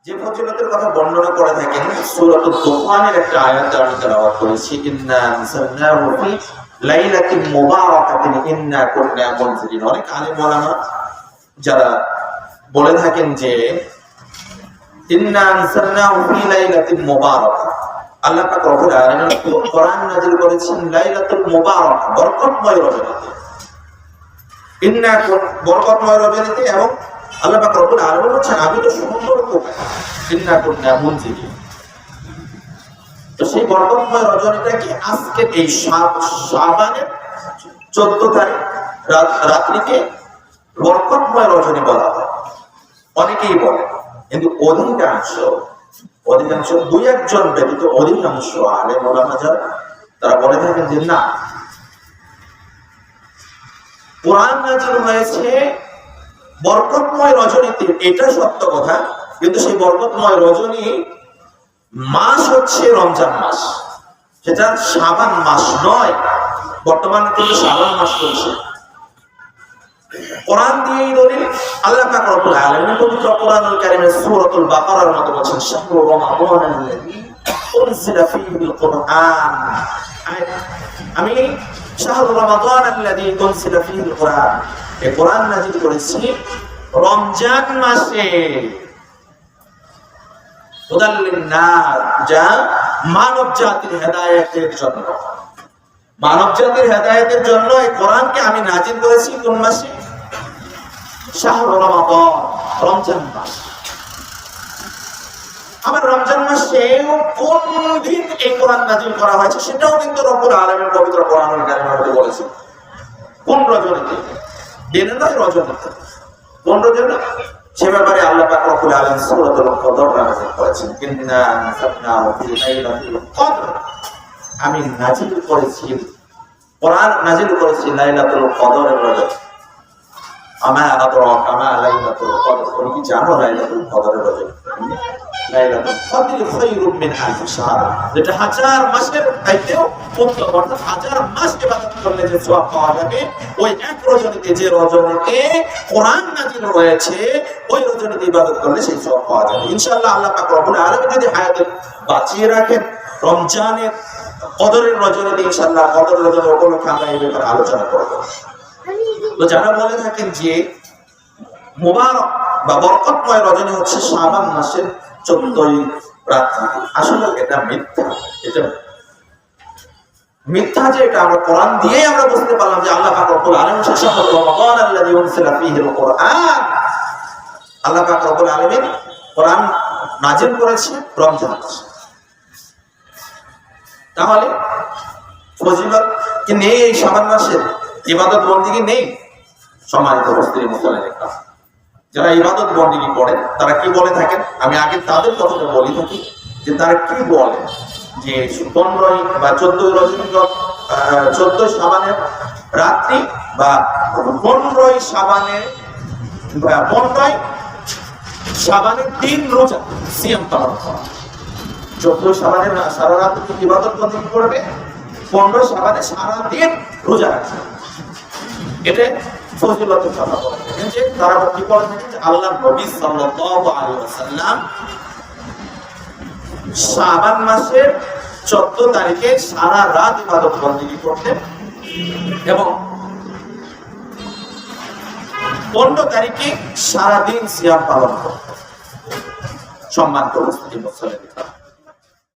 যে ফজিলতের কথা বর্ণনা করে থাকেন সূরাতুদ দুখানের একটা আয়াত আমি তেলাওয়াত করেছি, ইন্না আনসালনাহু ফি লাইলাতিন মুবারাকাতিন ইন্না কুন্না মুনজিরিন। অনেক আলেম ওলামা যারা বলে থাকেন যে ইন্না আনসালনাহু ফি লাইলাতিন মুবারাকা, আল্লাহ পাক রব্বুল আলামিন কোরআন নাযিল করেছেন লাইলাতুল মুবারাকা, বরকতময় রজনীতে। ইন্না বরকতময় রজনীতে, এবং আল্লাহ পাক রব্বুল আলামিন বলেছেন আমি তো সুন্দর কোরআন, ইন্না কুন্না মুনজিরিন। তো সেই বরকতময় রজনীটাকে আজকে এই শাবানের 14 তারিখ রাত্রিকে বরকতময় রজনী বলা হয়। অনেকেই বলে, কিন্তু অধিকাংশ দুই একজন ব্যতীত অধিকাংশ আলেম ওলামা যারা তারা বলে থাকেন যে না, কোরআন নাযিল হয়েছে বরকতময় রজনীতে, এটা সত্য কথা, কিন্তু সেই বরকতময় রজনী মাস হচ্ছে রমজান মাস, সেটা শাবান মাস নয়। বর্তমানে কিন্তু শাবান মাস চলছে। কোরআন দিয়েই দলিল আল্লাহ পাক রব্বুল আলামিন পবিত্র কোরআনুল কারীমের সূরাতুল বাকারার মধ্যে বলেছেন শাহরু রমাদানাল্লাযী উনজিলা ফীহিল কুরআন। আমি শাহরু রমাদানাল্লাযী উনজিলা ফীহিল কুরআন, এই কোরআন নাযিল করেছি রমজান মাসে, হুদাল লিন-নাস, যা মানব জাতির হেদায়েতের জন্য। মানব জাতির হেদায়েতের জন্য এই কোরআনকে আমি নাযিল করেছি কোন মাসে? শাহরু রমাদান, রমজান মাস। আবার রমজান মাসে কোন দিন এই কোরআন নাযিল করা হয়েছে সেটাও কিন্তু রব্বুল আলামিন পবিত্র কোরআনুল কারীমের মধ্যে বলেছেন। কোন রজনীতে? দিনে নয়, রজনীতে। কোন রজনী? সে ব্যাপারে আল্লাহ পাক রব্বুল আলামিন সূরাতুল কদর নাযিল করেছেন, ইন্না আনসালনাহু ফি লাইলাতিল কদর। আমি নাযিল করেছি, কোরআন নাযিল করেছি লাইলাতুল কদরের রজনী। আমা আদরাকা মা লাইলাতুল কদর, তুমি কি জানো লাইলাতুল কদরের রজনী? লাইলাতুল কদর খায়রুম মিন আলফি শাহর, যেটা হাজার মাসের চাইতেও উত্তম। অর্থাৎ হাজার মাস ইবাদত করলে যে সওয়াব পাওয়া যাবে, ওই এক রজনীতে, যে রজনীতে কোরআন নাযিল হয়েছে, ওই রজনীতে ইবাদত করলে সেই সওয়াব পাওয়া যাবে ইনশাআল্লাহ। আল্লাহ পাক রব্বুল আলামিন যদি হায়াতে বাঁচিয়ে রাখেন রমজানের কদরের রজনীতে, ইনশাআল্লাহ কদরের রজনী উপলক্ষে আমরা এই ব্যাপারে আলোচনা করব। তো যারা বলে থাকেন যে মুবারক বা বরকতময় রজনী হচ্ছে শাবান মাসের 14ই রাত্রি, আসলে এটা মিথ্যা। এটা মিথ্যা যে এটা আমরা কোরআন দিয়ে আমরা বুঝতে পারলাম যে আল্লাহ পাক রব্বুল আলামিন শাহরু রমাদানাল্লাযী উনজিলা ফীহিল কুরআন, আল্লাহ পাক রব্বুল আলামিন কোরআন নাযিল করেছে রমজান মাসে। তাহলে ফজিলত কি নেই এই শাবান মাসের? ইবাদত বন্দেগী নেই? সম্মানিত উপস্থিতি মুসলিম, যারা ইবাদত বন্দেগী করেন তারা কি বলে থাকেন, আমি আগে তাদের কথাটা বলি থাকি যে তারা কি বলে যে 15ই বা 14ই রজনী, 14 শাবানের রাত্রি বা 15ই শাবানের 15ই শাবানের দিন রোজা সিয়াম পালন করা। 14 শাবানের সারা রাত ইবাদত বন্দেগী করবে, 15 শাবানে সারা দিন রোজা রাখবে। এটা ফজিলতের কথা বলে থাকেন যে তারা কি বলে থাকেন যে আল্লাহর নবী সাল্লাল্লাহু আলাইহি ওয়াসাল্লাম শাবান মাসের 14 তারিখে সারা রাত ইবাদত বন্দেগী করতেন এবং 15 তারিখে সারা দিন সিয়াম পালন করতেন। সম্মানিত উপস্থিতি মুসলিম।